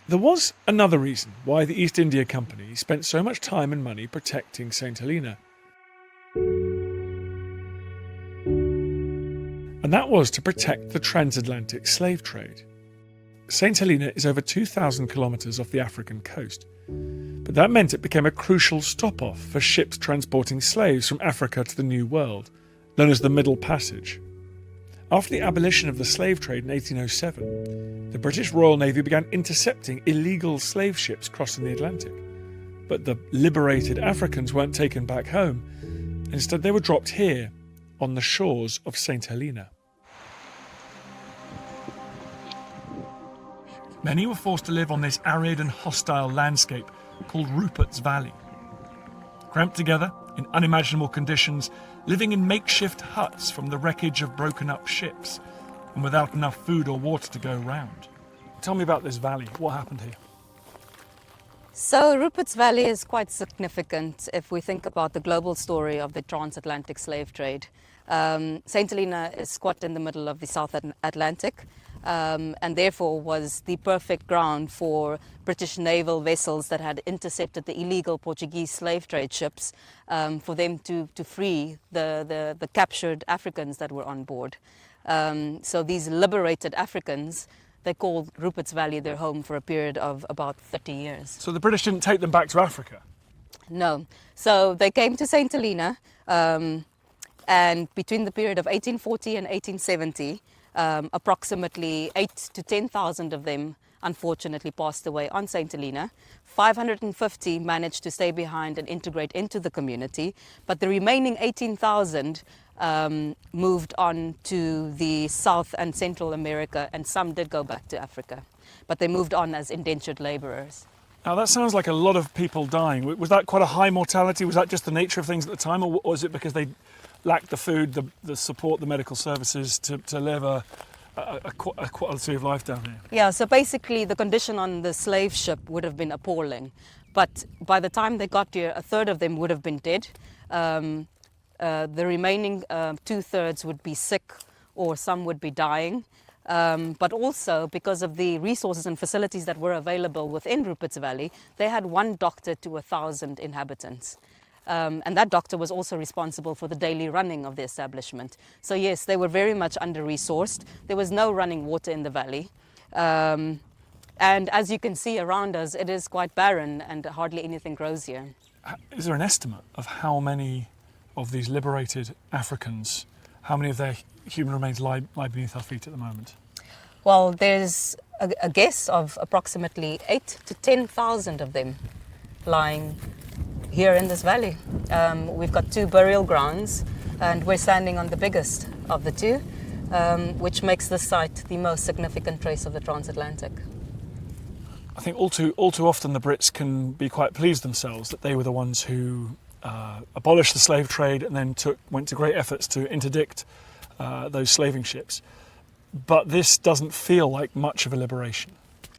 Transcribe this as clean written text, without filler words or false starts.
There was another reason why the East India Company spent so much time and money protecting St. Helena. And that was to protect the transatlantic slave trade. St. Helena is over 2,000 kilometres off the African coast, but that meant it became a crucial stop-off for ships transporting slaves from Africa to the New World, known as the Middle Passage. After the abolition of the slave trade in 1807, the British Royal Navy began intercepting illegal slave ships crossing the Atlantic. But the liberated Africans weren't taken back home. Instead, they were dropped here, on the shores of St. Helena. Many were forced to live on this arid and hostile landscape called Rupert's Valley. Cramped together in unimaginable conditions, living in makeshift huts from the wreckage of broken-up ships, and without enough food or water to go round. Tell me about this valley. What happened here? So Rupert's Valley is quite significant if we think about the global story of the transatlantic slave trade. St. Helena is squat in the middle of the South Atlantic, and therefore was the perfect ground for British naval vessels that had intercepted the illegal Portuguese slave trade ships, for them to free the captured Africans that were on board. So these liberated Africans, they called Rupert's Valley their home for a period of about 30 years. So the British didn't take them back to Africa? No. So they came to St. Helena, and between the period of 1840 and 1870, approximately 8,000 to 10,000 of them unfortunately passed away on St. Helena. 550 managed to stay behind and integrate into the community, but the remaining 18,000 moved on to the South and Central America, and some did go back to Africa, but they moved on as indentured labourers. Now that sounds like a lot of people dying. Was that quite a high mortality? Was that just the nature of things at the time, or was it because they lacked the food, the support, the medical services to live a quality of life down here? Yeah, so basically the condition on the slave ship would have been appalling. But by the time they got here, a third of them would have been dead. The remaining two-thirds would be sick, or some would be dying. But also because of the resources and facilities that were available within Rupert's Valley, they had one doctor to 1,000 inhabitants. And that doctor was also responsible for the daily running of the establishment. So yes, they were very much under-resourced. There was no running water in the valley. And as you can see around us, it is quite barren and hardly anything grows here. Is there an estimate of how many of these liberated Africans, how many of their human remains lie beneath our feet at the moment? Well, there's a guess of approximately 8,000 to 10,000 of them lying here in this valley. We've got two burial grounds, and we're standing on the biggest of the two, which makes this site the most significant trace of the transatlantic. I think all too often the Brits can be quite pleased themselves that they were the ones who abolished the slave trade and then went to great efforts to interdict those slaving ships. But this doesn't feel like much of a liberation.